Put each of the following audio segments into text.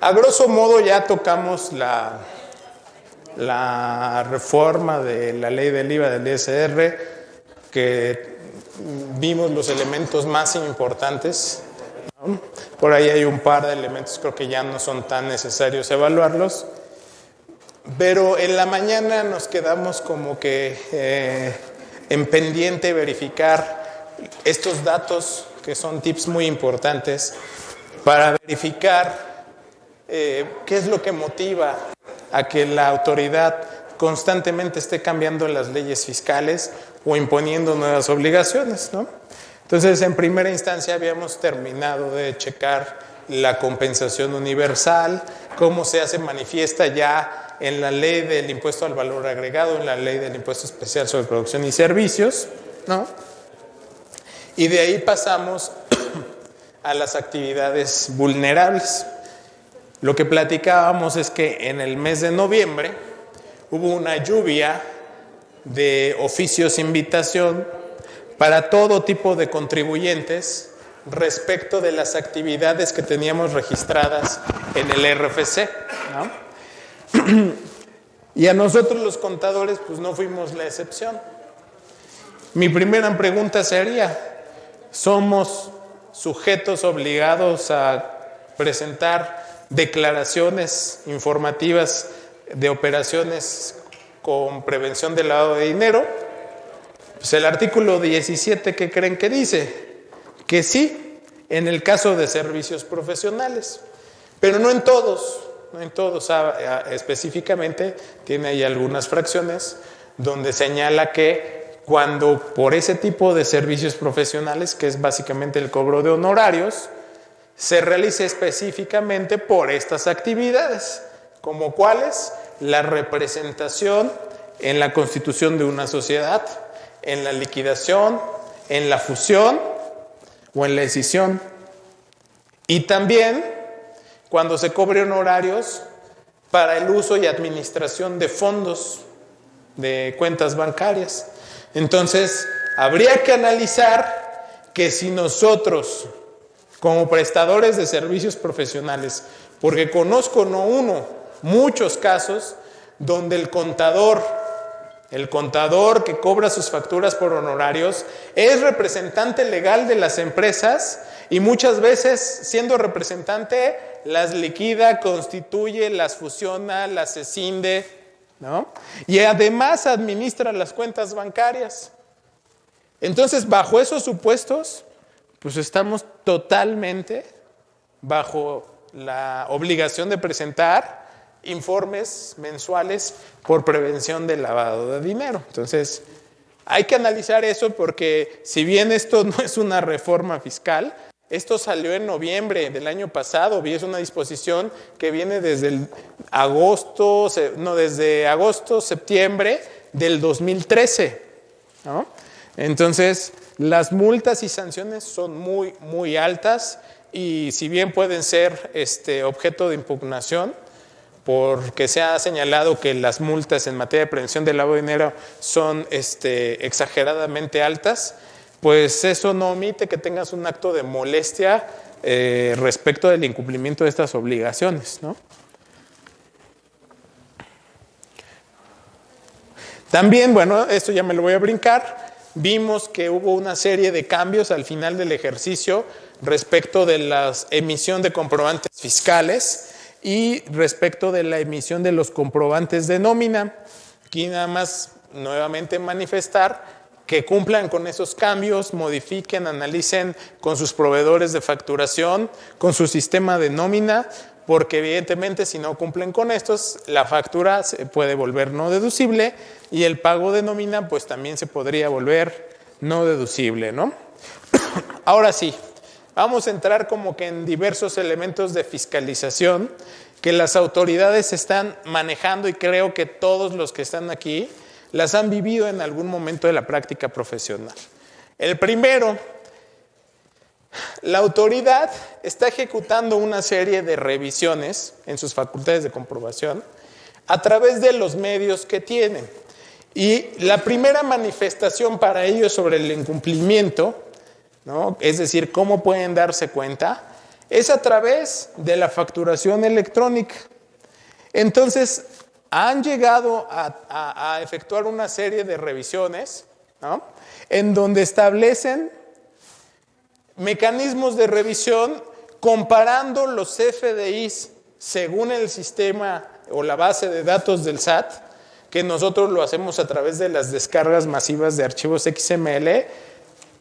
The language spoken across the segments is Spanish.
A grosso modo ya tocamos la reforma de la ley del IVA del ISR, que vimos los elementos más importantes, ¿no? Por ahí hay un par de elementos, creo que ya no son tan necesarios evaluarlos, pero en la mañana nos quedamos como que en pendiente verificar estos datos, que son tips muy importantes, para verificar qué es lo que motiva a que la autoridad constantemente esté cambiando las leyes fiscales o imponiendo nuevas obligaciones, ¿no? Entonces, en primera instancia habíamos terminado de checar la compensación universal, cómo se hace manifiesta ya en la ley del impuesto al valor agregado, en la ley del impuesto especial sobre producción y servicios, ¿no? Y de ahí pasamos a las actividades vulnerables. Lo que platicábamos es que en el mes de noviembre hubo una lluvia de oficios de invitación para todo tipo de contribuyentes respecto de las actividades que teníamos registradas en el RFC, ¿no? Y a nosotros los contadores pues no fuimos la excepción. Mi primera pregunta sería, ¿somos sujetos obligados a presentar declaraciones informativas de operaciones con prevención del lavado de dinero? Pues el artículo 17, ¿qué creen que dice? Que sí, en el caso de servicios profesionales, pero no en todos, específicamente tiene ahí algunas fracciones donde señala que cuando por ese tipo de servicios profesionales, que es básicamente el cobro de honorarios, se realice específicamente por estas actividades, como cuáles: la representación en la constitución de una sociedad, en la liquidación, en la fusión o en la escisión. Y también cuando se cobre honorarios para el uso y administración de fondos de cuentas bancarias. Entonces, habría que analizar que si nosotros, como prestadores de servicios profesionales, porque conozco no uno, muchos casos donde el contador que cobra sus facturas por honorarios es representante legal de las empresas y muchas veces, siendo representante, las liquida, constituye, las fusiona, las escinde, ¿no? Y además administra las cuentas bancarias. Entonces, bajo esos supuestos, pues estamos totalmente bajo la obligación de presentar informes mensuales por prevención del lavado de dinero. Entonces, hay que analizar eso porque si bien esto no es una reforma fiscal, esto salió en noviembre del año pasado y es una disposición que viene desde septiembre del 2013, ¿no? Entonces, las multas y sanciones son muy, muy altas y si bien pueden ser objeto de impugnación, porque se ha señalado que las multas en materia de prevención del lavado de dinero son exageradamente altas, pues eso no omite que tengas un acto de molestia respecto del incumplimiento de estas obligaciones, ¿no? También, bueno, esto ya me lo voy a brincar, vimos que hubo una serie de cambios al final del ejercicio respecto de la emisión de comprobantes fiscales y respecto de la emisión de los comprobantes de nómina. Aquí nada más nuevamente manifestar que cumplan con esos cambios, modifiquen, analicen con sus proveedores de facturación, con su sistema de nómina, porque evidentemente si no cumplen con estos, la factura se puede volver no deducible y el pago de nómina pues también se podría volver no deducible, ¿no? Ahora sí, vamos a entrar como que en diversos elementos de fiscalización que las autoridades están manejando y creo que todos los que están aquí las han vivido en algún momento de la práctica profesional. El primero, la autoridad está ejecutando una serie de revisiones en sus facultades de comprobación a través de los medios que tienen. Y la primera manifestación para ellos sobre el incumplimiento, ¿no? Es decir, cómo pueden darse cuenta, Es a través de la facturación electrónica. Entonces, han llegado a efectuar una serie de revisiones, ¿no?, en donde establecen mecanismos de revisión comparando los CFDIs según el sistema o la base de datos del SAT, que nosotros lo hacemos a través de las descargas masivas de archivos XML,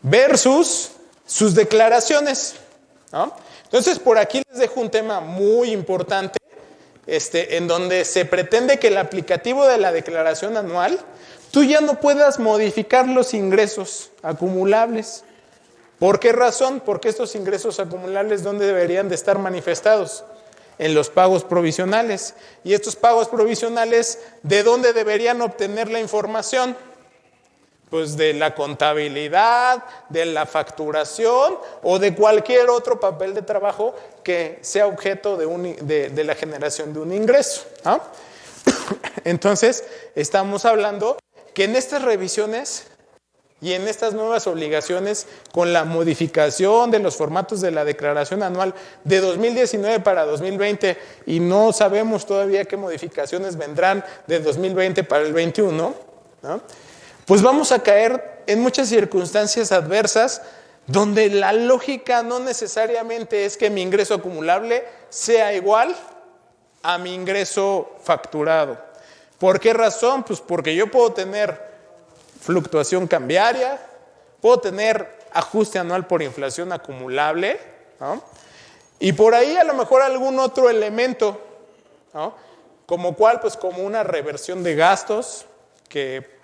versus sus declaraciones, ¿no? Entonces, por aquí les dejo un tema muy importante, en donde se pretende que el aplicativo de la declaración anual, tú ya no puedas modificar los ingresos acumulables. ¿Por qué razón? Porque estos ingresos acumulables, ¿dónde deberían de estar manifestados? En los pagos provisionales. Y estos pagos provisionales, ¿de dónde deberían obtener la información? Pues de la contabilidad, de la facturación o de cualquier otro papel de trabajo que sea objeto de la generación de un ingreso, ¿no? Entonces, estamos hablando que en estas revisiones y en estas nuevas obligaciones, con la modificación de los formatos de la declaración anual de 2019 para 2020, y no sabemos todavía qué modificaciones vendrán de 2020 para el 21, ¿no?, pues vamos a caer en muchas circunstancias adversas donde la lógica no necesariamente es que mi ingreso acumulable sea igual a mi ingreso facturado. ¿Por qué razón? Pues porque yo puedo tener fluctuación cambiaria, puedo tener ajuste anual por inflación acumulable, ¿no?, y por ahí a lo mejor algún otro elemento, ¿no?, como cuál, pues como una reversión de gastos que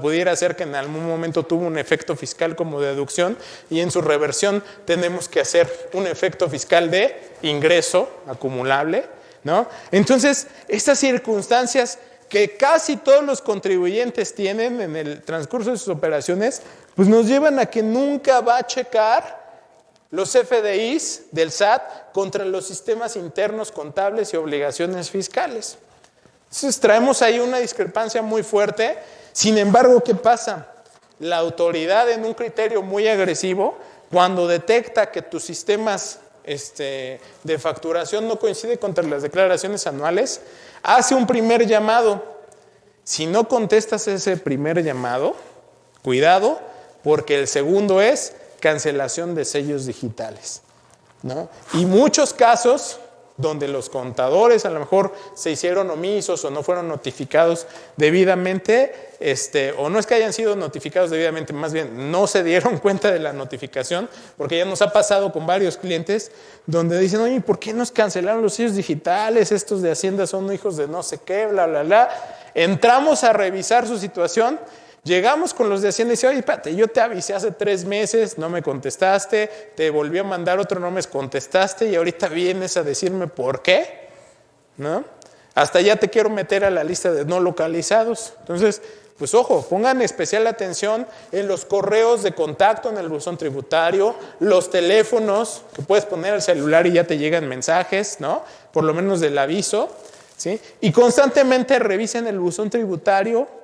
pudiera ser que en algún momento tuvo un efecto fiscal como deducción y en su reversión tenemos que hacer un efecto fiscal de ingreso acumulable, ¿no? Entonces, estas circunstancias que casi todos los contribuyentes tienen en el transcurso de sus operaciones, pues nos llevan a que nunca va a checar los FDIs del SAT contra los sistemas internos contables y obligaciones fiscales. Entonces traemos ahí una discrepancia muy fuerte. Sin embargo, ¿qué pasa? La autoridad, en un criterio muy agresivo, cuando detecta que tus sistemas de facturación no coinciden contra las declaraciones anuales, hace un primer llamado. Si no contestas ese primer llamado, cuidado, porque el segundo es cancelación de sellos digitales, ¿no? Y muchos casos donde los contadores a lo mejor se hicieron omisos o no fueron notificados debidamente, o no es que hayan sido notificados debidamente, más bien no se dieron cuenta de la notificación, porque ya nos ha pasado con varios clientes donde dicen, oye, ¿por qué nos cancelaron los sellos digitales? Estos de Hacienda son hijos de no sé qué, bla, bla, bla. Entramos a revisar su situación. Llegamos con los de Hacienda y dice, oye, espérate, yo te avisé hace 3 meses, no me contestaste, te volví a mandar otro, no me contestaste y ahorita vienes a decirme por qué, ¿no? Hasta ya te quiero meter a la lista de no localizados. Entonces, pues ojo, pongan especial atención en los correos de contacto en el buzón tributario, los teléfonos que puedes poner al celular y ya te llegan mensajes, ¿no? Por lo menos del aviso, ¿sí? Y constantemente revisen el buzón tributario.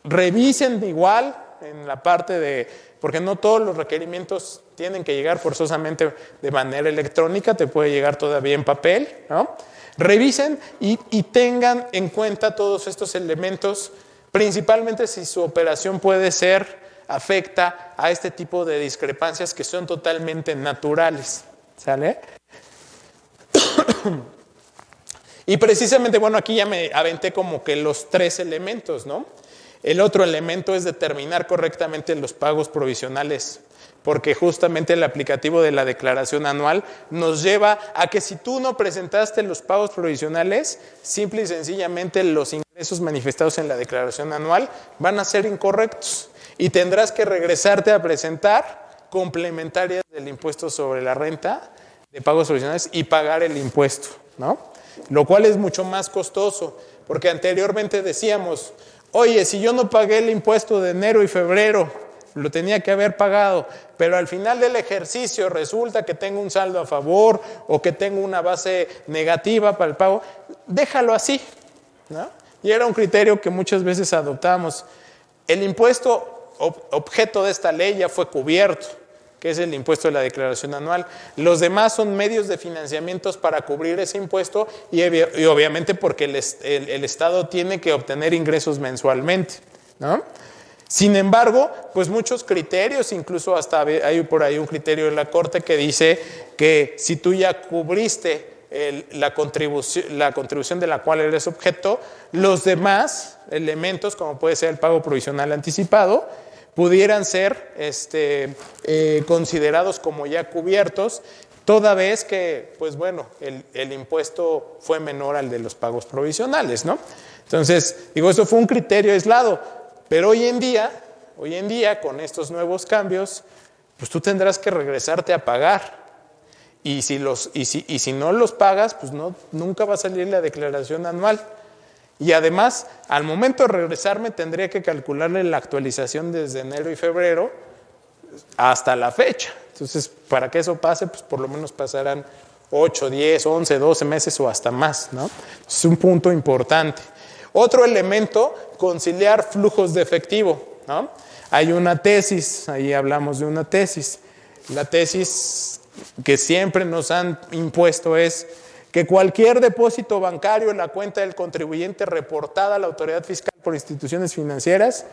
Revisen igual en la parte de, porque no todos los requerimientos tienen que llegar forzosamente de manera electrónica, te puede llegar todavía en papel, ¿no? Revisen y tengan en cuenta todos estos elementos, principalmente si su operación puede ser, afecta a este tipo de discrepancias que son totalmente naturales, ¿sale? Y precisamente, bueno, aquí ya me aventé como que los 3 elementos, ¿no? El otro elemento es determinar correctamente los pagos provisionales, porque justamente el aplicativo de la declaración anual nos lleva a que si tú no presentaste los pagos provisionales, simple y sencillamente los ingresos manifestados en la declaración anual van a ser incorrectos y tendrás que regresarte a presentar complementarias del impuesto sobre la renta de pagos provisionales y pagar el impuesto, ¿no? Lo cual es mucho más costoso, porque anteriormente decíamos, oye, si yo no pagué el impuesto de enero y febrero, lo tenía que haber pagado, pero al final del ejercicio resulta que tengo un saldo a favor o que tengo una base negativa para el pago, déjalo así, ¿no? Y era un criterio que muchas veces adoptamos. El impuesto objeto de esta ley ya fue cubierto. que es el impuesto de la declaración anual. Los demás son medios de financiamientos para cubrir ese impuesto y obviamente porque el Estado tiene que obtener ingresos mensualmente, ¿no? Sin embargo, pues muchos criterios, incluso hasta hay por ahí un criterio de la Corte que dice que si tú ya cubriste la contribución de la cual eres objeto, los demás elementos, como puede ser el pago provisional anticipado, pudieran ser considerados como ya cubiertos, toda vez que, pues bueno, el impuesto fue menor al de los pagos provisionales, ¿no? Entonces, digo, eso fue un criterio aislado, pero hoy en día, con estos nuevos cambios, pues tú tendrás que regresarte a pagar. Y si no los pagas, pues nunca va a salir la declaración anual. Y además, al momento de regresarme, tendría que calcularle la actualización desde enero y febrero hasta la fecha. Entonces, para que eso pase, pues por lo menos pasarán 8, 10, 11, 12 meses o hasta más, ¿no? Es un punto importante. Otro elemento, conciliar flujos de efectivo, ¿no? Hay una tesis, ahí hablamos de una tesis. La tesis que siempre nos han impuesto es que cualquier depósito bancario en la cuenta del contribuyente reportada a la autoridad fiscal por instituciones financieras,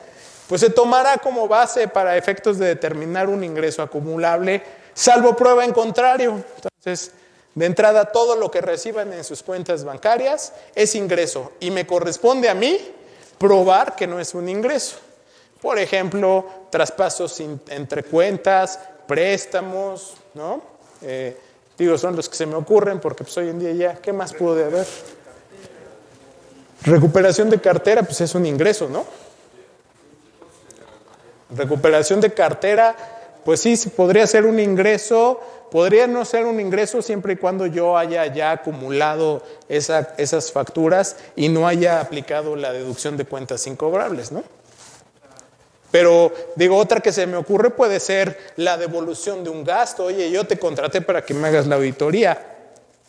pues se tomará como base para efectos de determinar un ingreso acumulable, salvo prueba en contrario. Entonces, de entrada, todo lo que reciban en sus cuentas bancarias es ingreso y me corresponde a mí probar que no es un ingreso. Por ejemplo, traspasos entre cuentas, préstamos, ¿no? Son los que se me ocurren porque pues hoy en día ya, ¿qué más puede haber? Recuperación de cartera, pues es un ingreso, ¿no? Recuperación de cartera, pues sí, podría ser un ingreso, podría no ser un ingreso siempre y cuando yo haya ya acumulado esas facturas y no haya aplicado la deducción de cuentas incobrables, ¿no? Pero, digo, otra que se me ocurre puede ser la devolución de un gasto. Oye, yo te contraté para que me hagas la auditoría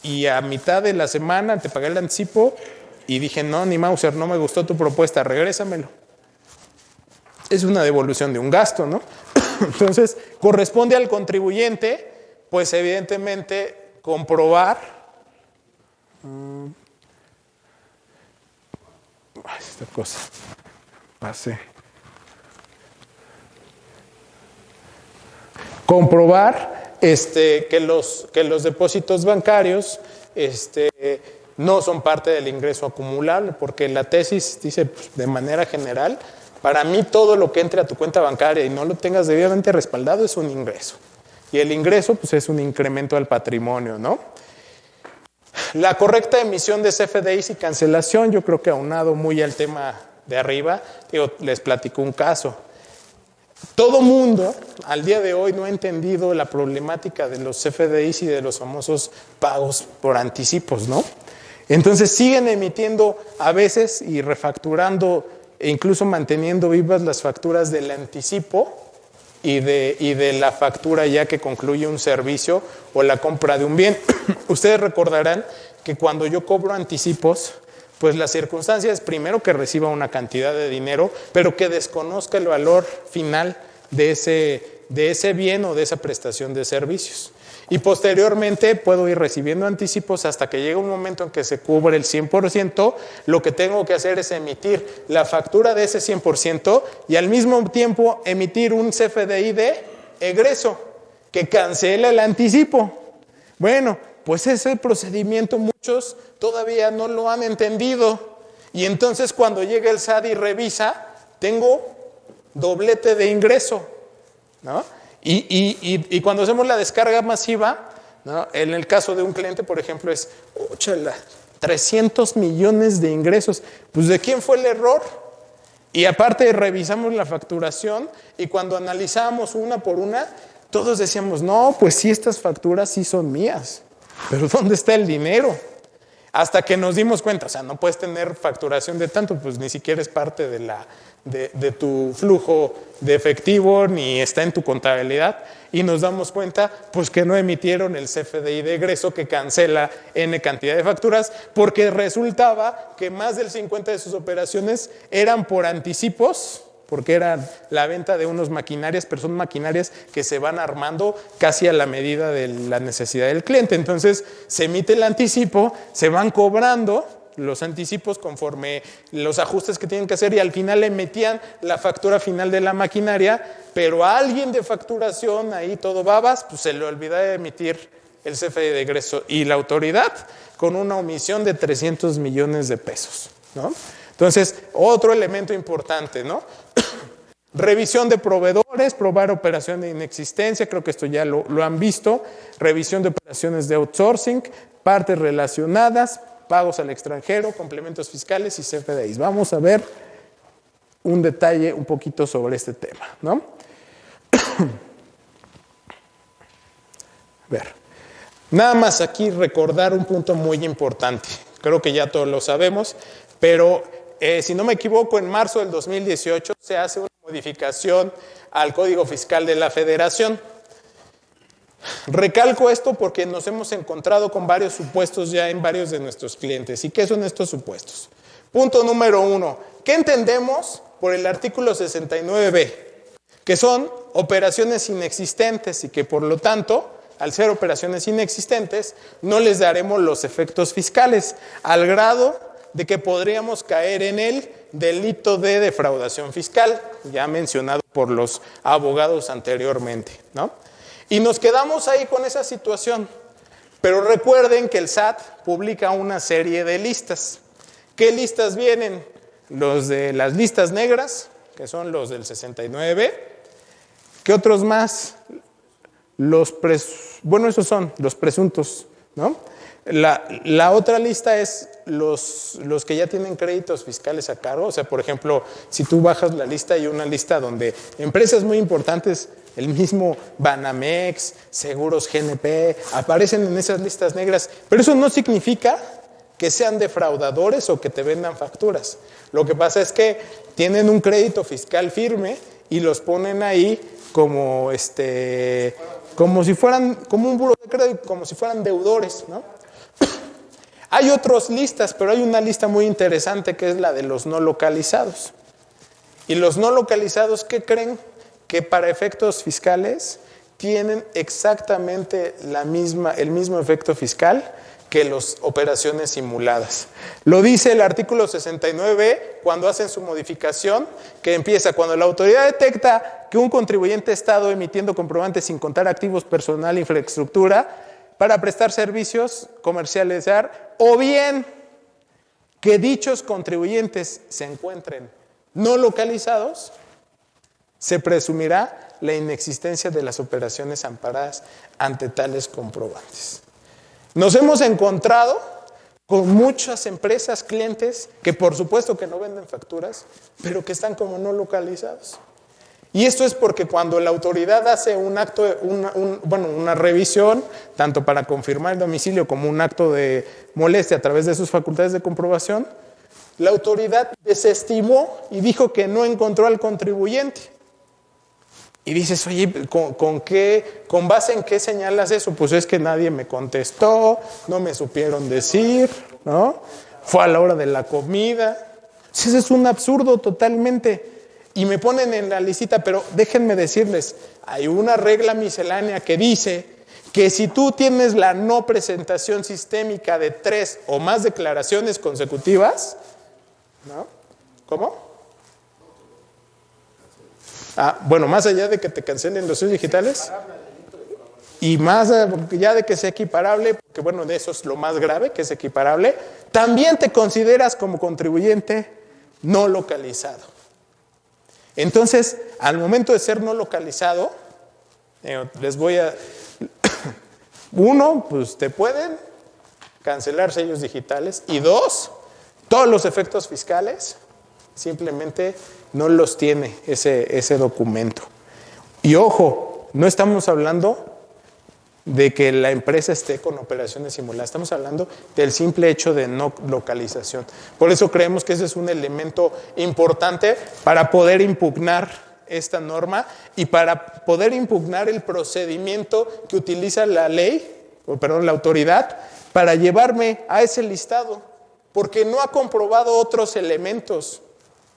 y a mitad de la semana te pagué el anticipo y dije, no, ni Mauser, no me gustó tu propuesta, regrésamelo. Es una devolución de un gasto, ¿no? Entonces, corresponde al contribuyente, pues evidentemente, comprobar. Esta cosa, pasé. Comprobar que los depósitos bancarios no son parte del ingreso acumulable, porque la tesis dice pues, de manera general, para mí todo lo que entre a tu cuenta bancaria y no lo tengas debidamente respaldado es un ingreso. Y el ingreso pues, es un incremento al patrimonio, ¿no? La correcta emisión de CFDIs y cancelación, yo creo que aunado muy al tema de arriba, les platico un caso. Todo mundo al día de hoy no ha entendido la problemática de los CFDIs y de los famosos pagos por anticipos, ¿no? Entonces siguen emitiendo a veces y refacturando e incluso manteniendo vivas las facturas del anticipo y de la factura ya que concluye un servicio o la compra de un bien. Ustedes recordarán que cuando yo cobro anticipos, pues la circunstancia es primero que reciba una cantidad de dinero, pero que desconozca el valor final de ese bien o de esa prestación de servicios. Y posteriormente puedo ir recibiendo anticipos hasta que llega un momento en que se cubre el 100%, lo que tengo que hacer es emitir la factura de ese 100% y al mismo tiempo emitir un CFDI de egreso que cancela el anticipo. Bueno, pues ese procedimiento muchos todavía no lo han entendido y entonces cuando llega el SAT y revisa, tengo doblete de ingreso, ¿no? Y cuando hacemos la descarga masiva, ¿no? En el caso de un cliente, por ejemplo, es 300 millones de ingresos. Pues ¿de quién fue el error? Y aparte revisamos la facturación y cuando analizamos una por una, todos decíamos, no, pues sí, estas facturas sí son mías, pero ¿dónde está el dinero? Hasta que nos dimos cuenta, o sea, no puedes tener facturación de tanto, pues ni siquiera es parte de tu flujo de efectivo, ni está en tu contabilidad, y nos damos cuenta, pues que no emitieron el CFDI de egreso que cancela N cantidad de facturas, porque resultaba que más del 50% de sus operaciones eran por anticipos porque era la venta de unas maquinarias, pero son maquinarias que se van armando casi a la medida de la necesidad del cliente. Entonces se emite el anticipo, se van cobrando los anticipos conforme los ajustes que tienen que hacer y al final emitían la factura final de la maquinaria, pero a alguien de facturación, ahí todo babas, pues se le olvidaba de emitir el CFDI de egreso y la autoridad con una omisión de 300 millones de pesos, ¿no? Entonces, otro elemento importante, ¿no? Revisión de proveedores, probar operación de inexistencia, creo que esto ya lo han visto. Revisión de operaciones de outsourcing, partes relacionadas, pagos al extranjero, complementos fiscales y CFDIs. Vamos a ver un detalle un poquito sobre este tema, ¿no? A ver, nada más aquí recordar un punto muy importante. Creo que ya todos lo sabemos, pero si no me equivoco, en marzo del 2018 se hace una modificación al Código Fiscal de la Federación. Recalco esto porque nos hemos encontrado con varios supuestos ya en varios de nuestros clientes. ¿Y qué son estos supuestos? Punto número 1. ¿Qué entendemos por el artículo 69b? Que son operaciones inexistentes y que por lo tanto, al ser operaciones inexistentes, no les daremos los efectos fiscales, al grado de que podríamos caer en el delito de defraudación fiscal, ya mencionado por los abogados anteriormente, ¿no? Y nos quedamos ahí con esa situación. Pero recuerden que el SAT publica una serie de listas. ¿Qué listas vienen? Los de las listas negras, que son los del 69B. ¿Qué otros más? Esos son los presuntos, ¿no? La otra lista es los que ya tienen créditos fiscales a cargo. O sea, por ejemplo, si tú bajas la lista, hay una lista donde empresas muy importantes, el mismo Banamex, Seguros GNP, aparecen en esas listas negras. Pero eso no significa que sean defraudadores o que te vendan facturas. Lo que pasa es que tienen un crédito fiscal firme y los ponen ahí como si fueran, como un buro de crédito, como si fueran deudores, ¿no? Hay otras listas, pero hay una lista muy interesante que es la de los no localizados. Y los no localizados, ¿qué creen? Que para efectos fiscales tienen exactamente el mismo efecto fiscal que las operaciones simuladas. Lo dice el artículo 69 cuando hacen su modificación, que empieza cuando la autoridad detecta que un contribuyente ha estado emitiendo comprobantes sin contar activos, personal e infraestructura para prestar servicios comerciales o bien que dichos contribuyentes se encuentren no localizados, se presumirá la inexistencia de las operaciones amparadas ante tales comprobantes. Nos hemos encontrado con muchas empresas, clientes, que por supuesto que no venden facturas, pero que están como no localizados. Y esto es porque cuando la autoridad hace una revisión, tanto para confirmar el domicilio como un acto de molestia a través de sus facultades de comprobación, la autoridad desestimó y dijo que no encontró al contribuyente. Y dices, oye, ¿con base en qué señalas eso? Pues es que nadie me contestó, no me supieron decir, ¿no? Fue a la hora de la comida. Ese es un absurdo totalmente. Y me ponen en la listita, pero déjenme decirles, hay una regla miscelánea que dice que si tú tienes la no presentación sistémica de 3 o más declaraciones consecutivas, ¿no? ¿Cómo? Más allá de que te cancelen los sellos digitales y más allá de que sea equiparable, porque de eso es lo más grave, que es equiparable, también te consideras como contribuyente no localizado. Entonces, al momento de ser no localizado, les voy a... Uno, pues te pueden cancelar sellos digitales. Y dos, todos los efectos fiscales simplemente no los tiene ese documento. Y ojo, no estamos hablando de que la empresa esté con operaciones simuladas, estamos hablando del simple hecho de no localización. Por eso creemos que ese es un elemento importante para poder impugnar esta norma y para poder impugnar el procedimiento que utiliza la autoridad para llevarme a ese listado, porque no ha comprobado otros elementos.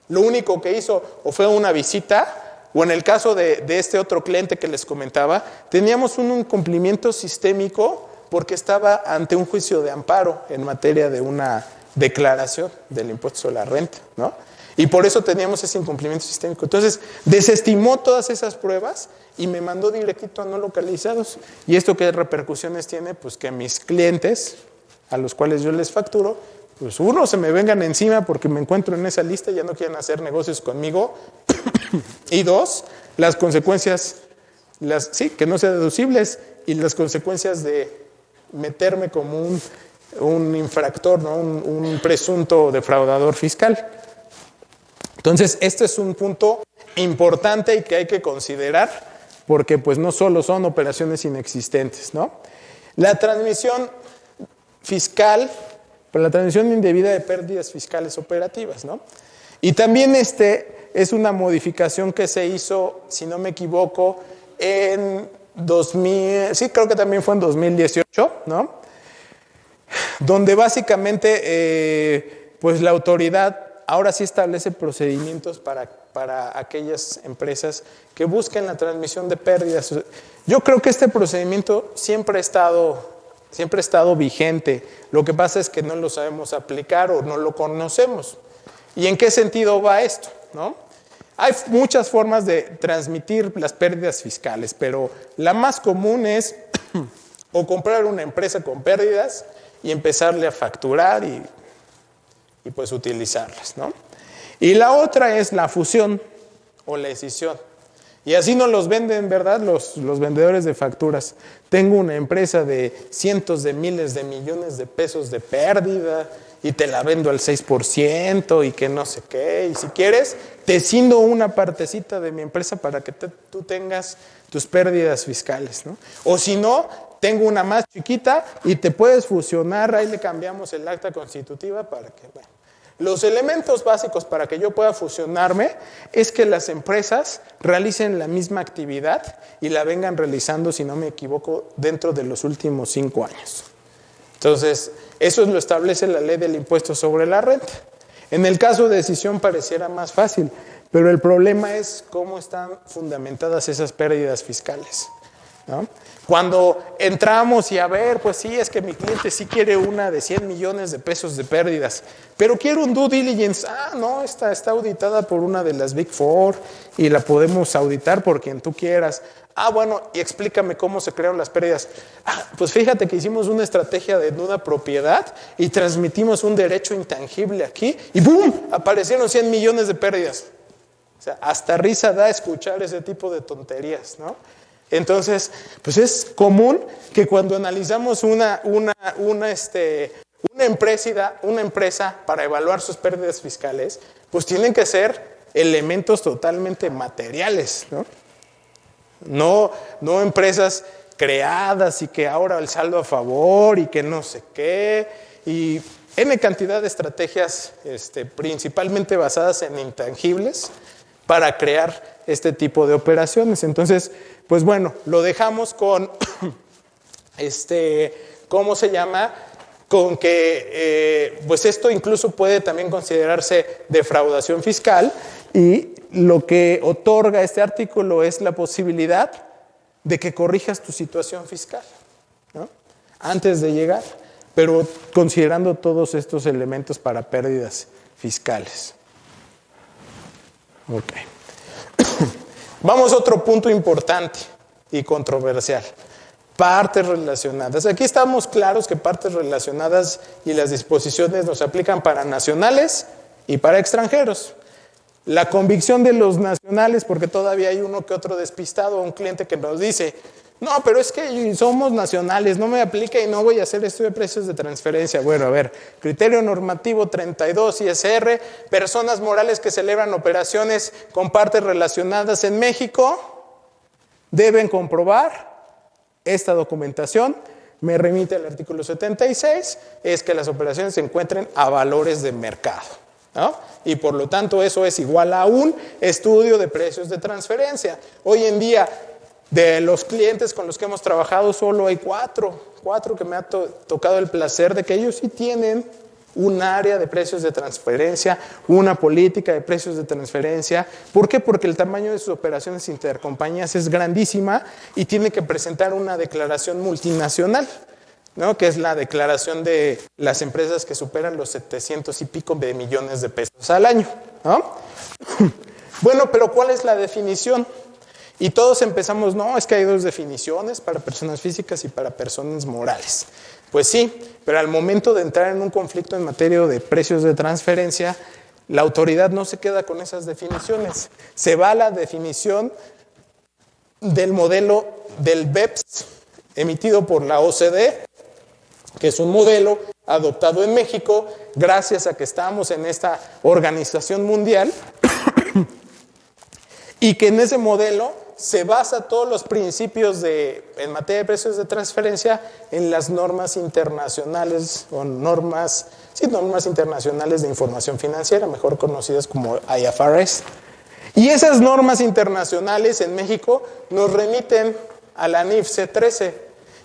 Lo único que hizo o fue una visita, o en el caso de este otro cliente que les comentaba, teníamos un incumplimiento sistémico porque estaba ante un juicio de amparo en materia de una declaración del impuesto sobre la renta, ¿no? Y por eso teníamos ese incumplimiento sistémico. Entonces, desestimó todas esas pruebas y me mandó directito a no localizados. ¿Y esto qué repercusiones tiene? Pues que mis clientes, a los cuales yo les facturo, pues uno, se me vengan encima porque me encuentro en esa lista y ya no quieren hacer negocios conmigo. Y dos, las consecuencias, que no sean deducibles, y las consecuencias de meterme como un infractor, ¿no? un presunto defraudador fiscal. Entonces, este es un punto importante y que hay que considerar porque pues no solo son operaciones inexistentes, ¿no? La transmisión fiscal, la transmisión indebida de pérdidas fiscales operativas, ¿no? Y también es una modificación que se hizo, si no me equivoco, en 2000, sí, creo que también fue en 2018, ¿no? Donde básicamente pues la autoridad ahora sí establece procedimientos para aquellas empresas que busquen la transmisión de pérdidas. Yo creo que este procedimiento siempre ha estado vigente. Lo que pasa es que no lo sabemos aplicar o no lo conocemos. ¿Y en qué sentido va esto, no? Hay muchas formas de transmitir las pérdidas fiscales, pero la más común es o comprar una empresa con pérdidas y empezarle a facturar y pues utilizarlas, ¿no? Y la otra es la fusión o la escisión. Y así nos los venden, ¿verdad? Los vendedores de facturas. Tengo una empresa de cientos de miles de millones de pesos de pérdida y te la vendo al 6% y que no sé qué. Y si quieres, te cindo una partecita de mi empresa para que tú tengas tus pérdidas fiscales, ¿no? O si no, tengo una más chiquita y te puedes fusionar, ahí le cambiamos el acta constitutiva para que... Bueno, los elementos básicos para que yo pueda fusionarme es que las empresas realicen la misma actividad y la vengan realizando, si no me equivoco, dentro de los últimos 5 años. Entonces, eso lo establece la ley del impuesto sobre la renta. En el caso de escisión pareciera más fácil, pero el problema es cómo están fundamentadas esas pérdidas fiscales, ¿no? Cuando entramos y a ver, pues sí, es que mi cliente sí quiere una de 100 millones de pesos de pérdidas, pero quiero un due diligence. No, está auditada por una de las Big Four y la podemos auditar por quien tú quieras. Bueno, y explícame cómo se crearon las pérdidas. Pues fíjate que hicimos una estrategia de nuda propiedad y transmitimos un derecho intangible aquí y ¡boom! Aparecieron 100 millones de pérdidas. O sea, hasta risa da escuchar ese tipo de tonterías, ¿no? Entonces, pues es común que cuando analizamos una empresa para evaluar sus pérdidas fiscales, pues tienen que ser elementos totalmente materiales, ¿no? No empresas creadas y que ahora el saldo a favor y que no sé qué, y N cantidad de estrategias principalmente basadas en intangibles para crear este tipo de operaciones. Entonces, pues bueno, lo dejamos con, ¿cómo se llama? Con que, pues esto incluso puede también considerarse defraudación fiscal y lo que otorga este artículo es la posibilidad de que corrijas tu situación fiscal, ¿no? Antes de llegar, pero considerando todos estos elementos para pérdidas fiscales. Ok. Vamos a otro punto importante y controversial. Partes relacionadas. Aquí estamos claros que partes relacionadas y las disposiciones nos aplican para nacionales y para extranjeros. La convicción de los nacionales, porque todavía hay uno que otro despistado, un cliente que nos dice, no, pero es que somos nacionales, no me aplica y no voy a hacer estudio de precios de transferencia. Bueno, a ver, criterio normativo 32 ISR, personas morales que celebran operaciones con partes relacionadas en México deben comprobar esta documentación. Me remite al artículo 76, es que las operaciones se encuentren a valores de mercado, ¿no? Y por lo tanto eso es igual a un estudio de precios de transferencia. Hoy en día, de los clientes con los que hemos trabajado, solo hay cuatro que me ha tocado el placer de que ellos sí tienen un área de precios de transferencia, una política de precios de transferencia. ¿Por qué? Porque el tamaño de sus operaciones intercompañías es grandísima y tiene que presentar una declaración multinacional, ¿no? Que es la declaración de las empresas que superan los 700 y pico de millones de pesos al año, ¿no? Bueno, pero ¿cuál es la definición? Y todos empezamos, no, es que hay dos definiciones, para personas físicas y para personas morales. Pues sí, pero al momento de entrar en un conflicto en materia de precios de transferencia, la autoridad no se queda con esas definiciones. Se va a la definición del modelo del BEPS emitido por la OCDE, que es un modelo adoptado en México gracias a que estamos en esta organización mundial y que en ese modelo se basa todos los principios en materia de precios de transferencia en las normas internacionales o normas internacionales de información financiera, mejor conocidas como IFRS. Y esas normas internacionales en México nos remiten a la NIF C13.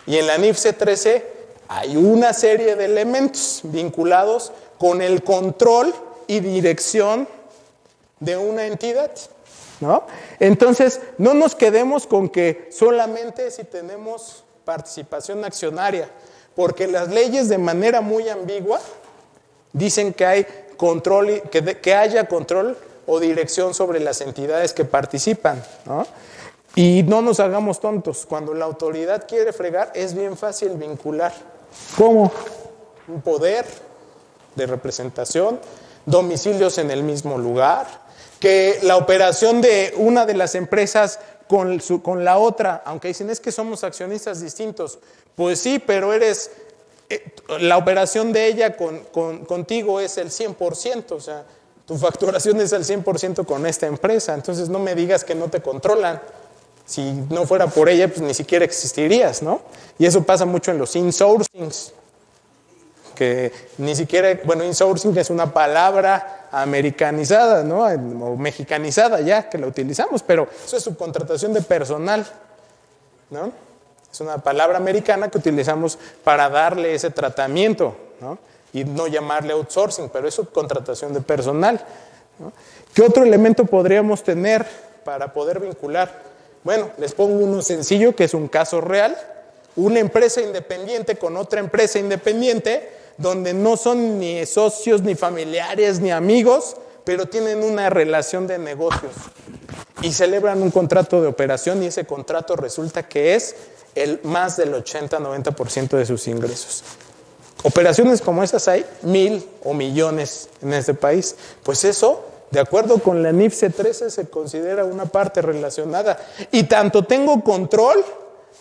Y en la NIF C13 hay una serie de elementos vinculados con el control y dirección de una entidad, ¿no? Entonces, no nos quedemos con que solamente si tenemos participación accionaria, porque las leyes de manera muy ambigua dicen que hay control, que haya control o dirección sobre las entidades que participan, ¿no? Y no nos hagamos tontos, cuando la autoridad quiere fregar es bien fácil vincular. ¿Cómo? Un poder de representación, domicilios en el mismo lugar, que la operación de una de las empresas con la otra, aunque dicen es que somos accionistas distintos, pues sí, pero la operación de ella contigo es el 100%, o sea, tu facturación es el 100% con esta empresa, entonces no me digas que no te controlan. Si no fuera por ella, pues ni siquiera existirías, ¿no? Y eso pasa mucho en los insourcings, que ni siquiera, bueno, insourcing es una palabra americanizada, ¿no? O mexicanizada ya, que la utilizamos, pero eso es subcontratación de personal, ¿no? Es una palabra americana que utilizamos para darle ese tratamiento, ¿no? Y no llamarle outsourcing, pero es subcontratación de personal, ¿no? ¿Qué otro elemento podríamos tener para poder vincular? Bueno, les pongo uno sencillo que es un caso real. Una empresa independiente con otra empresa independiente donde no son ni socios, ni familiares, ni amigos, pero tienen una relación de negocios y celebran un contrato de operación y ese contrato resulta que es más del 80-90% de sus ingresos. Operaciones como esas hay 1,000 o millones en este país. Pues eso, de acuerdo con la NIF C13, se considera una parte relacionada. Y tanto tengo control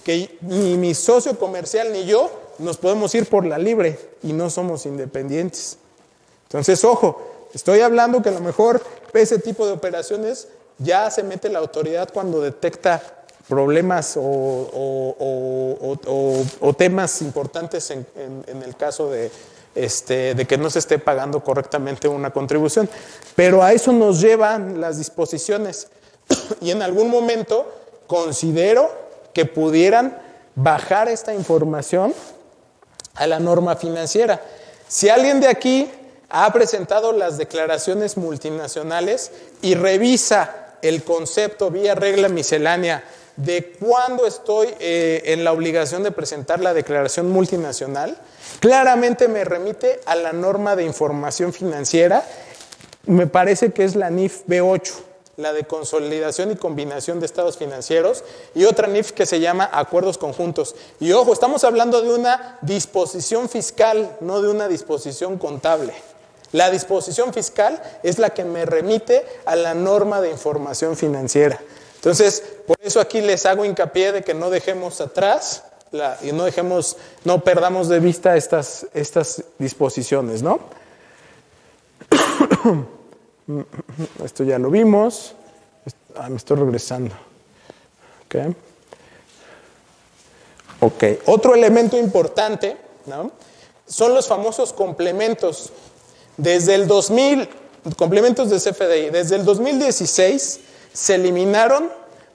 que ni mi socio comercial ni yo nos podemos ir por la libre y no somos independientes. Entonces, ojo, estoy hablando que a lo mejor ese tipo de operaciones ya se mete la autoridad cuando detecta problemas o temas importantes en el caso de que no se esté pagando correctamente una contribución. Pero a eso nos llevan las disposiciones y en algún momento considero que pudieran bajar esta información a la norma financiera. Si alguien de aquí ha presentado las declaraciones multinacionales y revisa el concepto vía regla miscelánea de cuándo estoy en la obligación de presentar la declaración multinacional, claramente me remite a la norma de información financiera, me parece que es la NIF B8, la de consolidación y combinación de estados financieros, y otra NIF que se llama acuerdos conjuntos. Y ojo, estamos hablando de una disposición fiscal, no de una disposición contable. La disposición fiscal es la que me remite a la norma de información financiera. Entonces, por eso aquí les hago hincapié de que no dejemos atrás y no perdamos de vista estas disposiciones, ¿no? Esto ya lo vimos. Me estoy regresando. Ok. Otro elemento importante, ¿no? Son los famosos complementos. Desde el 2000, complementos de CFDI, desde el 2016 se eliminaron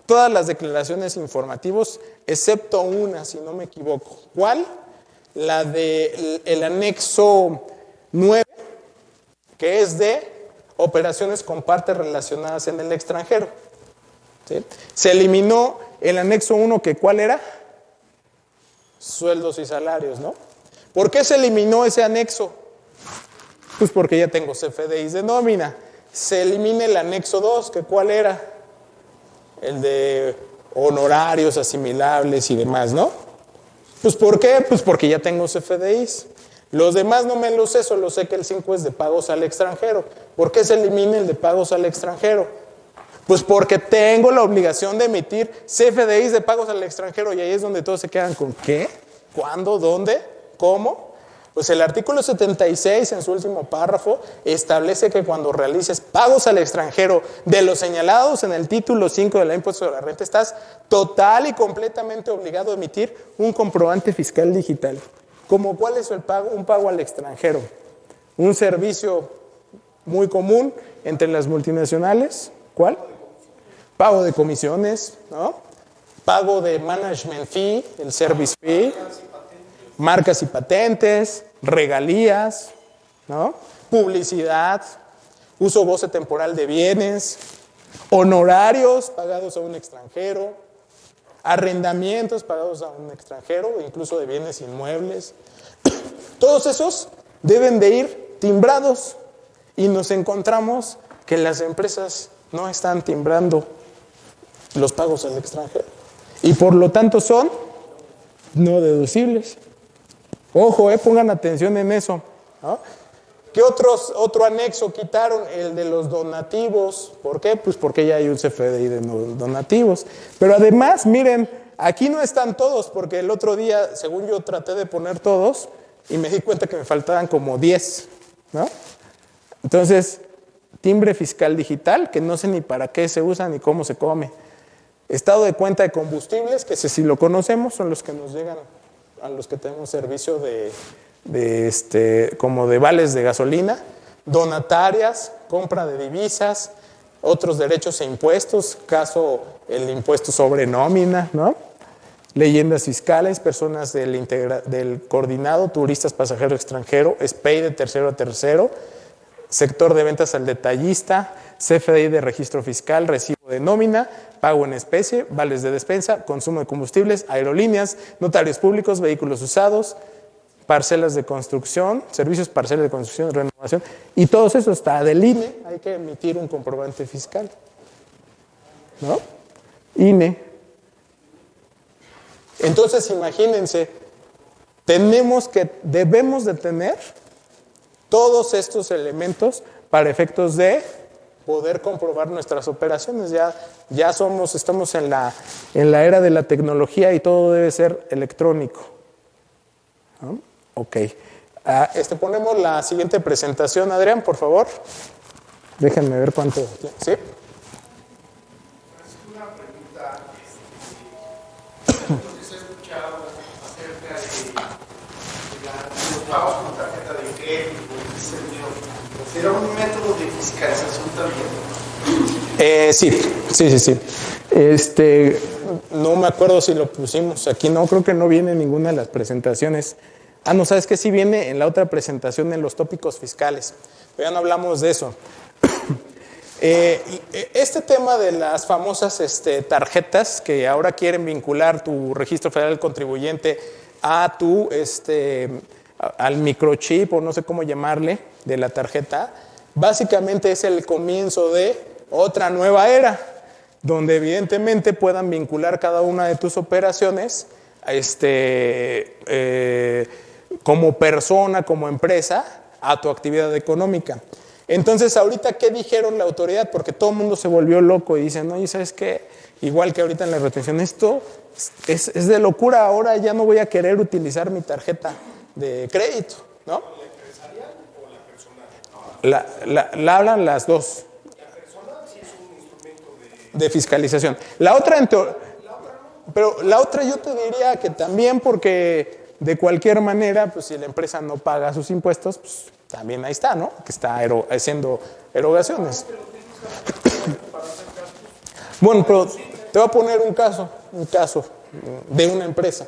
todas las declaraciones informativas, excepto una, si no me equivoco. ¿Cuál? La del anexo 9, que es de operaciones con partes relacionadas en el extranjero. ¿Sí? Se eliminó el anexo 1, que ¿cuál era? Sueldos y salarios, ¿no? ¿Por qué se eliminó ese anexo? Pues porque ya tengo CFDIs de nómina. Se elimina el anexo 2, que ¿cuál era? El de honorarios asimilables y demás, ¿no? Pues ¿por qué? Pues porque ya tengo CFDIs. Los demás no me los sé, solo sé que el 5 es de pagos al extranjero. ¿Por qué se elimina el de pagos al extranjero? Pues porque tengo la obligación de emitir CFDIs de pagos al extranjero, y ahí es donde todos se quedan con ¿qué? ¿Cuándo? ¿Dónde? ¿Cómo? Pues el artículo 76 en su último párrafo establece que cuando realices pagos al extranjero de los señalados en el título 5 de la impuesto sobre la renta, estás total y completamente obligado a emitir un comprobante fiscal digital. ¿Cómo cuál es el pago? Un pago al extranjero. Un servicio muy común entre las multinacionales. ¿Cuál? Pago de comisiones, ¿no? Pago de management fee, el service fee. Marcas y patentes, regalías, ¿no? Publicidad, uso goce temporal de bienes, honorarios pagados a un extranjero, arrendamientos pagados a un extranjero, incluso de bienes inmuebles. Todos esos deben de ir timbrados, y nos encontramos que las empresas no están timbrando los pagos al extranjero y por lo tanto son no deducibles. Ojo, pongan atención en eso, ¿no? ¿Qué otro anexo quitaron? El de los donativos. ¿Por qué? Pues porque ya hay un CFDI de donativos. Pero además, miren, aquí no están todos, porque el otro día, según yo, traté de poner todos y me di cuenta que me faltaban como 10, ¿no? Entonces, timbre fiscal digital, que no sé ni para qué se usa ni cómo se come. Estado de cuenta de combustibles, que ese sí lo conocemos, son los que nos llegan a los que tenemos servicio como de vales de gasolina, donatarias, compra de divisas, otros derechos e impuestos, caso el impuesto sobre nómina, ¿no? Leyendas fiscales, personas del coordinado, turistas, pasajero extranjero, SPEI de tercero a tercero, sector de ventas al detallista, CFDI de registro fiscal, recibo de nómina, pago en especie, vales de despensa, consumo de combustibles, aerolíneas, notarios públicos, vehículos usados, parcelas de construcción, servicios parcelas de construcción, renovación, y todo eso está del INE, hay que emitir un comprobante fiscal, ¿no? INE. Entonces, imagínense, debemos de tener todos estos elementos para efectos de poder comprobar nuestras operaciones. Ya estamos en la era de la tecnología y todo debe ser electrónico, ¿no? Ok. Ponemos la siguiente presentación, Adrián, por favor. Déjenme ver cuánto. ¿Sí? Una pregunta. Se ha escuchado acerca de los pagos con tarjeta de crédito, ¿será un método de fiscalización también? Sí. No me acuerdo si lo pusimos aquí, no, creo que no viene en ninguna de las presentaciones. No, ¿sabes qué? Sí viene en la otra presentación en los tópicos fiscales, pero ya no hablamos de eso. Este tema de las famosas tarjetas que ahora quieren vincular tu registro federal del contribuyente a al microchip o no sé cómo llamarle de la tarjeta, básicamente es el comienzo de otra nueva era, donde evidentemente puedan vincular cada una de tus operaciones como persona, como empresa, a tu actividad económica. Entonces, ahorita, ¿qué dijeron la autoridad? Porque todo el mundo se volvió loco y dicen, oye, ¿sabes qué? Igual que ahorita en la retención, esto es de locura, ahora ya no voy a querer utilizar mi tarjeta de crédito, ¿no? ¿La empresarial o la personal? La hablan las dos. La personal sí es un instrumento de fiscalización. La otra, pero la otra yo te diría que también, porque de cualquier manera, pues si la empresa no paga sus impuestos, pues también ahí está, ¿no? Que está haciendo erogaciones. Bueno, pero te voy a poner un caso de una empresa.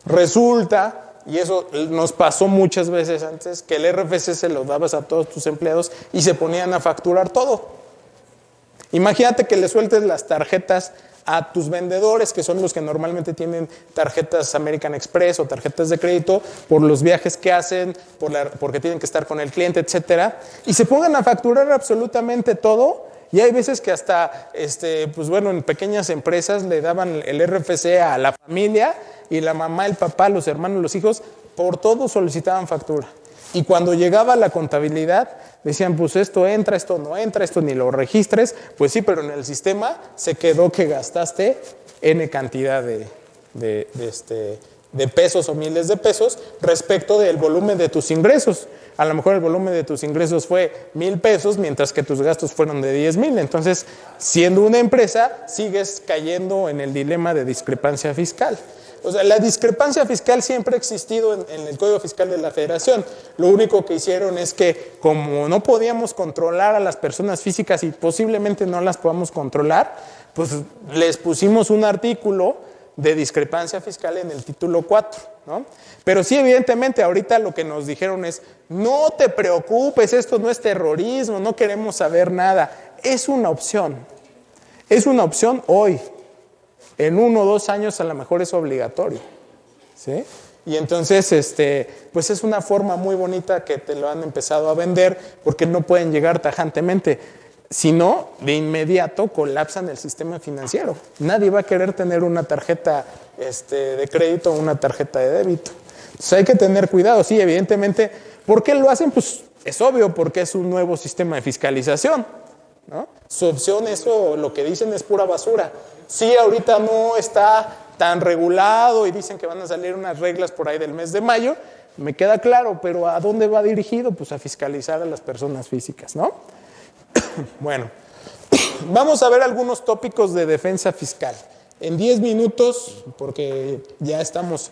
Resulta y eso nos pasó muchas veces antes, que el RFC se lo dabas a todos tus empleados y se ponían a facturar todo. Imagínate que le sueltes las tarjetas a tus vendedores, que son los que normalmente tienen tarjetas American Express o tarjetas de crédito, por los viajes que hacen, porque tienen que estar con el cliente, etcétera, y se pongan a facturar absolutamente todo. Y hay veces que hasta, pues bueno, en pequeñas empresas le daban el RFC a la familia y la mamá, el papá, los hermanos, los hijos, por todo solicitaban factura. Y cuando llegaba la contabilidad, decían, pues esto entra, esto no entra, esto ni lo registres. Pues sí, pero en el sistema se quedó que gastaste N cantidad de pesos o miles de pesos respecto del volumen de tus ingresos. A lo mejor el volumen de tus ingresos fue 1,000 pesos, mientras que tus gastos fueron de 10,000. Entonces, siendo una empresa, sigues cayendo en el dilema de discrepancia fiscal. O sea, la discrepancia fiscal siempre ha existido en el Código Fiscal de la Federación. Lo único que hicieron es que, como no podíamos controlar a las personas físicas y posiblemente no las podamos controlar, pues les pusimos un artículo de discrepancia fiscal en el título 4, ¿no? Pero sí, evidentemente, ahorita lo que nos dijeron es, no te preocupes, esto no es terrorismo, no queremos saber nada. Es una opción. Es una opción hoy. En 1 o 2 años a lo mejor es obligatorio, ¿sí? Y entonces, pues es una forma muy bonita que te lo han empezado a vender, porque no pueden llegar tajantemente. Si no, de inmediato colapsan el sistema financiero. Nadie va a querer tener una tarjeta de crédito o una tarjeta de débito. Entonces hay que tener cuidado, sí, evidentemente. ¿Por qué lo hacen? Pues es obvio, porque es un nuevo sistema de fiscalización, ¿no? Su opción, eso, lo que dicen es pura basura. Sí, ahorita no está tan regulado y dicen que van a salir unas reglas por ahí del mes de mayo, me queda claro, pero ¿a dónde va dirigido? Pues a fiscalizar a las personas físicas, ¿no? Bueno, vamos a ver algunos tópicos de defensa fiscal. En 10 minutos, porque ya estamos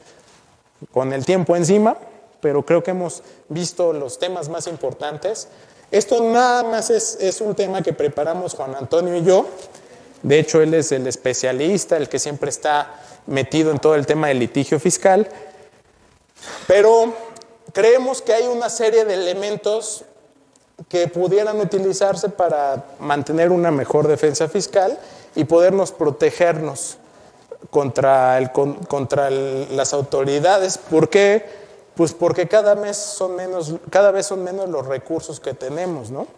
con el tiempo encima, pero creo que hemos visto los temas más importantes. Esto nada más es un tema que preparamos Juan Antonio y yo. De hecho, él es el especialista, el que siempre está metido en todo el tema del litigio fiscal. Pero creemos que hay una serie de elementos que pudieran utilizarse para mantener una mejor defensa fiscal y podernos protegernos contra las autoridades. ¿Por qué? Pues porque cada vez son menos los recursos que tenemos, ¿no?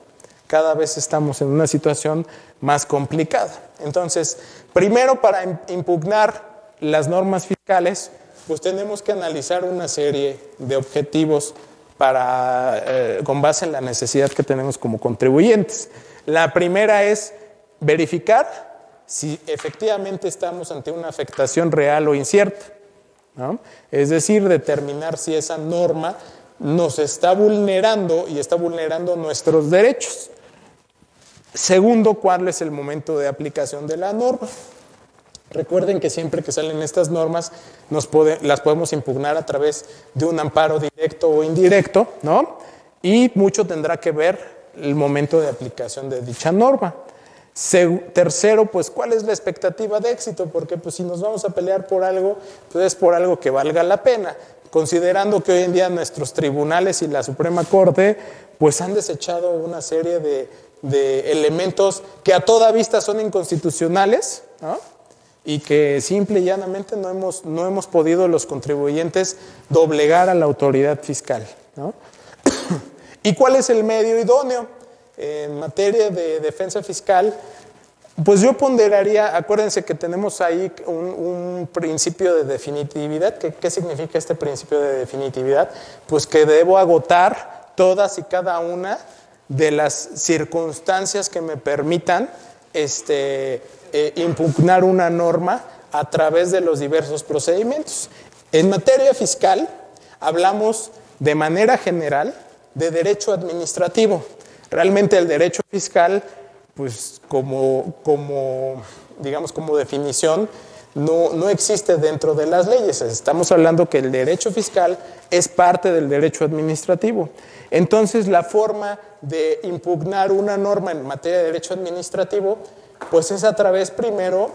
Cada vez estamos en una situación más complicada. Entonces, primero, para impugnar las normas fiscales, pues tenemos que analizar una serie de objetivos con base en la necesidad que tenemos como contribuyentes. La primera es verificar si efectivamente estamos ante una afectación real o incierta, ¿no? Es decir, determinar si esa norma nos está vulnerando y está vulnerando nuestros derechos. Segundo, ¿cuál es el momento de aplicación de la norma? Recuerden que siempre que salen estas normas las podemos impugnar a través de un amparo directo o indirecto, ¿no? Y mucho tendrá que ver el momento de aplicación de dicha norma. Tercero, pues, ¿cuál es la expectativa de éxito? Porque pues, si nos vamos a pelear por algo, pues es por algo que valga la pena. Considerando que hoy en día nuestros tribunales y la Suprema Corte pues han desechado una serie de elementos que a toda vista son inconstitucionales, ¿no? Y que simple y llanamente no hemos podido los contribuyentes doblegar a la autoridad fiscal, ¿no? ¿Y cuál es el medio idóneo? En materia de defensa fiscal, pues yo ponderaría, acuérdense que tenemos ahí un principio de definitividad. ¿Qué significa este principio de definitividad? Pues que debo agotar todas y cada una de las circunstancias que me permitan impugnar una norma a través de los diversos procedimientos. En materia fiscal, hablamos de manera general de derecho administrativo. Realmente el derecho fiscal, pues como definición, no existe dentro de las leyes. Estamos hablando que el derecho fiscal es parte del derecho administrativo. Entonces, la forma de impugnar una norma en materia de derecho administrativo, pues es a través primero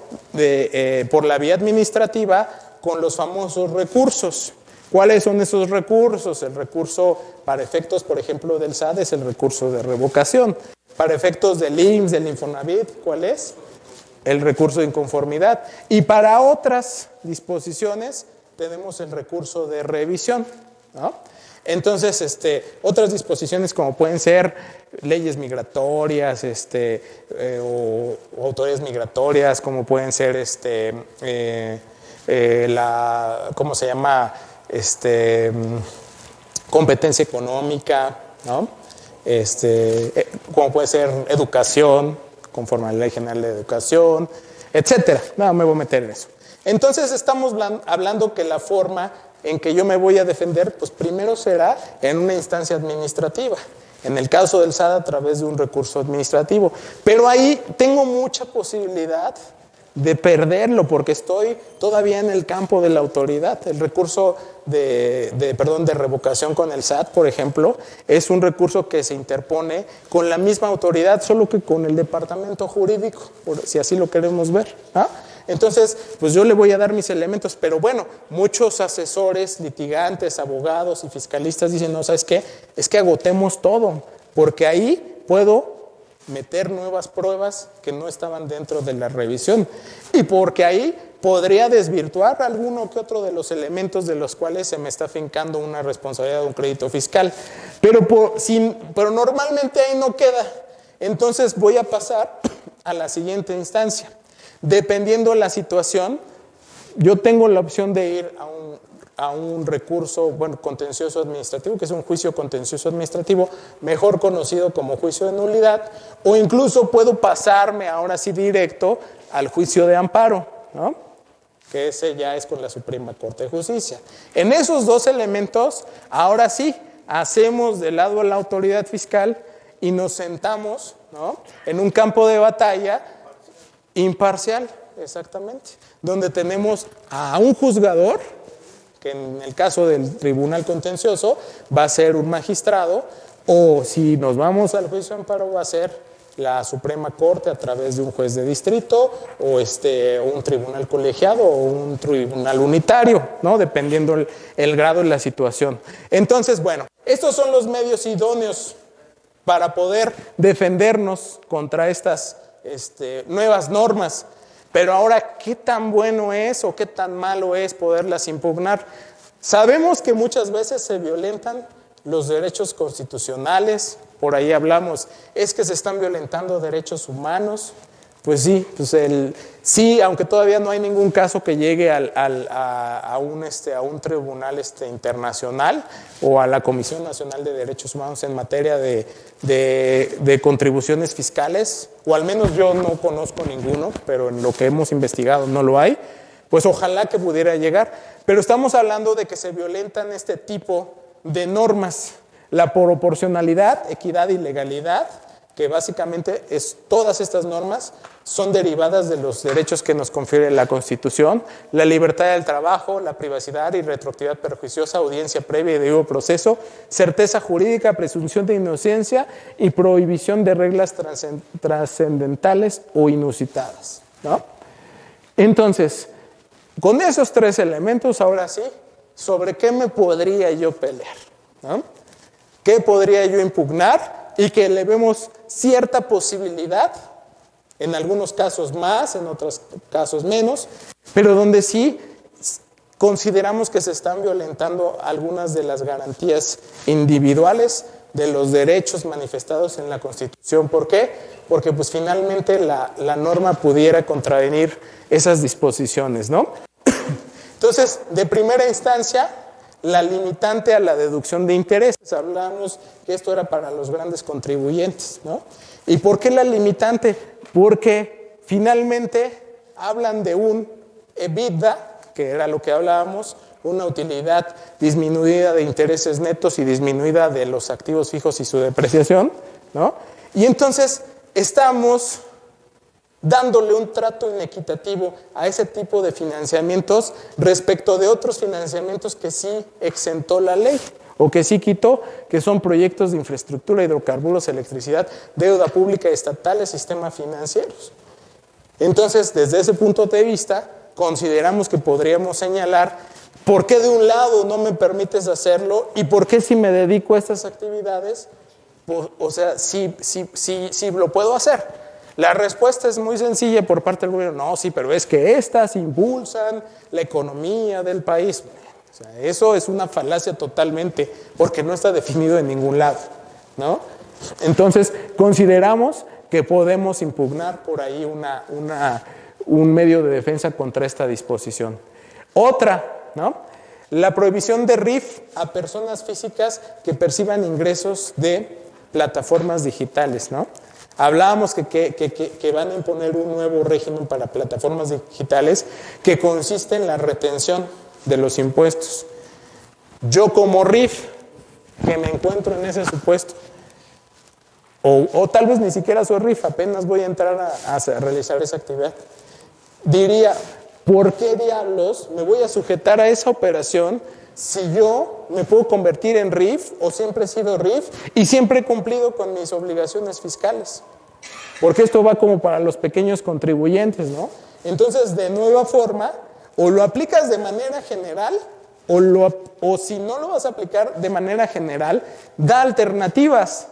por la vía administrativa con los famosos recursos. ¿Cuáles son esos recursos? El recurso para efectos, por ejemplo, del SAT es el recurso de revocación. Para efectos del IMSS, del Infonavit, ¿cuál es? El recurso de inconformidad. Y para otras disposiciones tenemos el recurso de revisión, ¿no? Entonces, otras disposiciones como pueden ser leyes migratorias, o autoridades migratorias, como pueden ser ¿cómo se llama? Competencia económica, ¿no? Como puede ser educación, conforme a la Ley General de Educación, etcétera. No me voy a meter en eso. Entonces estamos hablando que la forma en que yo me voy a defender, pues primero será en una instancia administrativa. En el caso del SAT, a través de un recurso administrativo. Pero ahí tengo mucha posibilidad de perderlo porque estoy todavía en el campo de la autoridad. El recurso de revocación con el SAT, por ejemplo, es un recurso que se interpone con la misma autoridad, solo que con el departamento jurídico, si así lo queremos ver, ¿ah? Entonces, pues yo le voy a dar mis elementos, pero bueno, muchos asesores, litigantes, abogados y fiscalistas dicen, no, ¿sabes qué? Es que agotemos todo, porque ahí puedo meter nuevas pruebas que no estaban dentro de la revisión y porque ahí podría desvirtuar alguno que otro de los elementos de los cuales se me está fincando una responsabilidad de un crédito fiscal. Pero normalmente ahí no queda. Entonces voy a pasar a la siguiente instancia. Dependiendo de la situación, yo tengo la opción de ir a un recurso, contencioso administrativo, que es un juicio contencioso administrativo, mejor conocido como juicio de nulidad, o incluso puedo pasarme ahora sí directo al juicio de amparo, ¿no? Que ese ya es con la Suprema Corte de Justicia. En esos dos elementos, ahora sí, hacemos de lado a la autoridad fiscal y nos sentamos, ¿no?, en un campo de batalla imparcial, exactamente, donde tenemos a un juzgador, que en el caso del tribunal contencioso va a ser un magistrado, o si nos vamos al juicio de amparo va a ser la Suprema Corte a través de un juez de distrito, o un tribunal colegiado, o un tribunal unitario, ¿no?, dependiendo el grado y la situación. Entonces, bueno, estos son los medios idóneos para poder defendernos contra estas nuevas normas. Pero ahora, ¿qué tan bueno es o qué tan malo es poderlas impugnar? Sabemos que muchas veces se violentan los derechos constitucionales, por ahí hablamos, es que se están violentando derechos humanos. Pues sí, sí, aunque todavía no hay ningún caso que llegue a un tribunal internacional o a la Comisión Nacional de Derechos Humanos en materia de contribuciones fiscales, o al menos yo no conozco ninguno, pero en lo que hemos investigado no lo hay, pues ojalá que pudiera llegar. Pero estamos hablando de que se violentan este tipo de normas, la proporcionalidad, equidad y legalidad, que básicamente todas estas normas son derivadas de los derechos que nos confiere la Constitución, la libertad del trabajo, la privacidad y retroactividad perjuiciosa, audiencia previa y debido proceso, certeza jurídica, presunción de inocencia y prohibición de reglas trascendentales o inusitadas, ¿no? Entonces, con esos tres elementos, ahora sí, ¿sobre qué me podría yo pelear?, ¿no? ¿Qué podría yo impugnar? Y que le vemos cierta posibilidad, en algunos casos más, en otros casos menos, pero donde sí consideramos que se están violentando algunas de las garantías individuales de los derechos manifestados en la Constitución. ¿Por qué? Porque pues finalmente la norma pudiera contravenir esas disposiciones, ¿no? Entonces, de primera instancia, la limitante a la deducción de intereses. Hablamos que esto era para los grandes contribuyentes, ¿no? ¿Y por qué la limitante? Porque finalmente hablan de un EBITDA, que era lo que hablábamos, una utilidad disminuida de intereses netos y disminuida de los activos fijos y su depreciación, ¿no? Y entonces estamos dándole un trato inequitativo a ese tipo de financiamientos respecto de otros financiamientos que sí exentó la ley o que sí quitó, que son proyectos de infraestructura, hidrocarburos, electricidad, deuda pública estatales, sistemas financieros. Entonces, desde ese punto de vista, consideramos que podríamos señalar ¿por qué de un lado no me permites hacerlo? ¿Y por qué si me dedico a estas actividades, pues, o sea, sí lo puedo hacer? La respuesta es muy sencilla por parte del gobierno. No, sí, pero es que estas impulsan la economía del país. O sea, eso es una falacia totalmente, porque no está definido en ningún lado, ¿no? Entonces, consideramos que podemos impugnar por ahí un medio de defensa contra esta disposición. Otra, ¿no? La prohibición de RIF a personas físicas que perciban ingresos de plataformas digitales, ¿no? Hablábamos que van a imponer un nuevo régimen para plataformas digitales que consiste en la retención de los impuestos. Yo como RIF, que me encuentro en ese supuesto, o tal vez ni siquiera soy RIF, apenas voy a entrar a realizar esa actividad, diría, ¿por qué diablos me voy a sujetar a esa operación si yo me puedo convertir en RIF o siempre he sido RIF y siempre he cumplido con mis obligaciones fiscales? Porque esto va como para los pequeños contribuyentes, ¿no? Entonces, de nueva forma, o lo aplicas de manera general o si no lo vas a aplicar de manera general, da alternativas.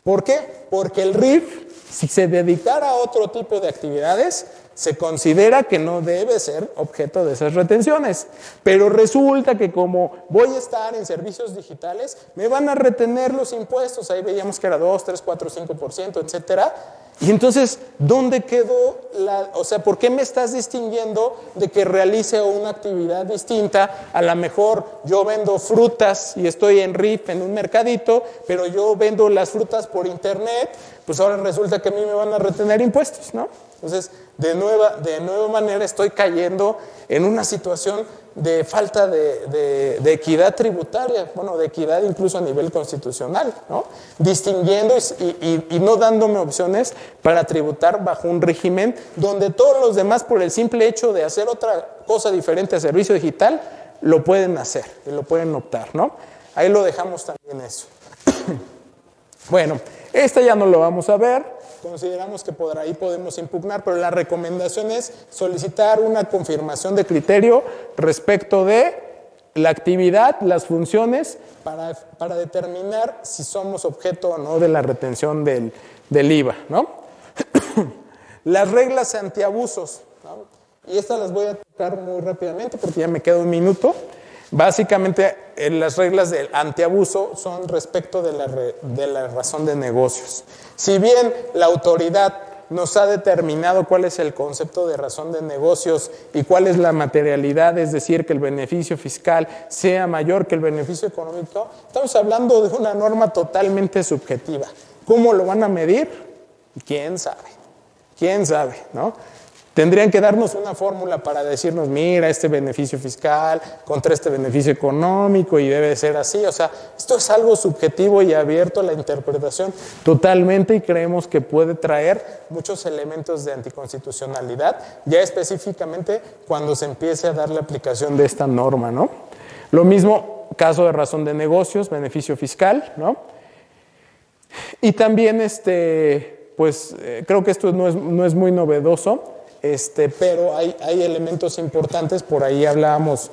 ¿Por qué? Porque el RIF, si se dedicara a otro tipo de actividades, se considera que no debe ser objeto de esas retenciones. Pero resulta que como voy a estar en servicios digitales, me van a retener los impuestos. Ahí veíamos que era 2, 3, 4, 5%, etcétera. Y entonces, ¿dónde quedó o sea, ¿por qué me estás distinguiendo de que realice una actividad distinta? A lo mejor yo vendo frutas y estoy en RIF en un mercadito, pero yo vendo las frutas por internet, pues ahora resulta que a mí me van a retener impuestos, ¿no? Entonces, de nueva manera estoy cayendo en una situación de falta de equidad tributaria, bueno, de equidad incluso a nivel constitucional, ¿no? Distinguiendo y no dándome opciones para tributar bajo un régimen donde todos los demás, por el simple hecho de hacer otra cosa diferente a servicio digital, lo pueden hacer y lo pueden optar, ¿no? Ahí lo dejamos también eso. Bueno, esta ya no lo vamos a ver. Consideramos que por ahí podemos impugnar, pero la recomendación es solicitar una confirmación de criterio respecto de la actividad, las funciones, para determinar si somos objeto o no de la retención del IVA, ¿no? Las reglas antiabusos, ¿no? Y estas las voy a tocar muy rápidamente porque ya me queda un minuto. Básicamente, las reglas del antiabuso son respecto de la razón de negocios. Si bien la autoridad nos ha determinado cuál es el concepto de razón de negocios y cuál es la materialidad, es decir, que el beneficio fiscal sea mayor que el beneficio económico, estamos hablando de una norma totalmente subjetiva. ¿Cómo lo van a medir? ¿Quién sabe? ¿Quién sabe, no? Tendrían que darnos una fórmula para decirnos, mira, este beneficio fiscal contra este beneficio económico y debe ser así. O sea, esto es algo subjetivo y abierto a la interpretación totalmente y creemos que puede traer muchos elementos de anticonstitucionalidad, ya específicamente cuando se empiece a dar la aplicación de esta norma, ¿no? Lo mismo, caso de razón de negocios, beneficio fiscal, ¿no? Y también, pues, creo que esto no es muy novedoso. Pero hay elementos importantes, por ahí hablábamos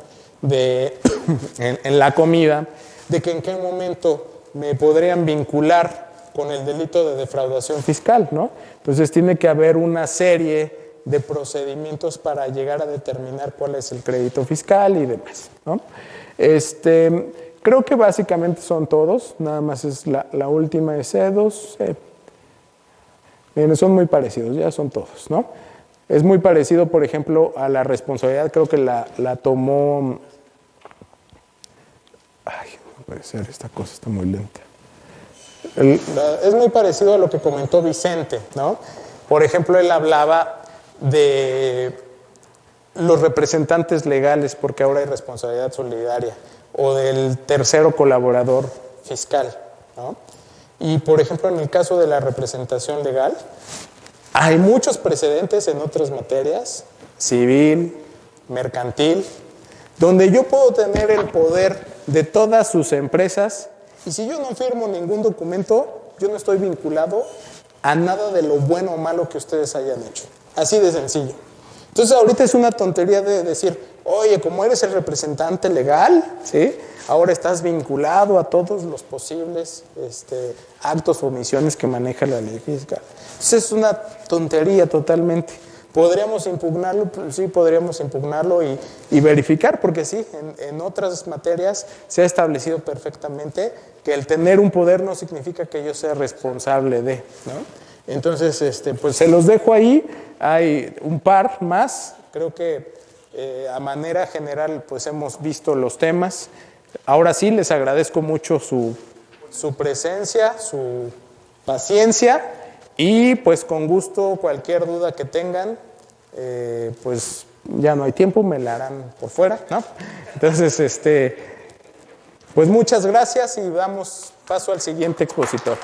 en la comida, de que en qué momento me podrían vincular con el delito de defraudación fiscal, ¿no? Entonces tiene que haber una serie de procedimientos para llegar a determinar cuál es el crédito fiscal y demás, ¿no? Creo que básicamente son todos, nada más es la última es C2. Bien, son muy parecidos, ya son todos, ¿no? Es muy parecido, por ejemplo, a la responsabilidad, creo que la tomó... Ay, no puede ser, esta cosa está muy lenta. Es muy parecido a lo que comentó Vicente, ¿no? Por ejemplo, él hablaba de los representantes legales, porque ahora hay responsabilidad solidaria, o del tercero colaborador fiscal, ¿no? Y, por ejemplo, en el caso de la representación legal, hay muchos precedentes en otras materias, civil, mercantil, donde yo puedo tener el poder de todas sus empresas y si yo no firmo ningún documento, yo no estoy vinculado a nada de lo bueno o malo que ustedes hayan hecho. Así de sencillo. Entonces ahorita es una tontería de decir, Oye, como eres el representante legal, ¿sí? Ahora estás vinculado a todos los posibles actos o omisiones que maneja la ley fiscal. Entonces es una tontería totalmente. ¿Podríamos impugnarlo? Pues sí, podríamos impugnarlo y verificar, porque sí, en otras materias se ha establecido perfectamente que el tener un poder no significa que yo sea responsable de, ¿no? Entonces, pues se los dejo ahí. Hay un par más. Creo que a manera general, pues hemos visto los temas. Ahora sí, les agradezco mucho su presencia, su paciencia. Y pues con gusto, cualquier duda que tengan, pues ya no hay tiempo, me la harán por fuera, ¿no? Entonces, pues muchas gracias y damos paso al siguiente expositor.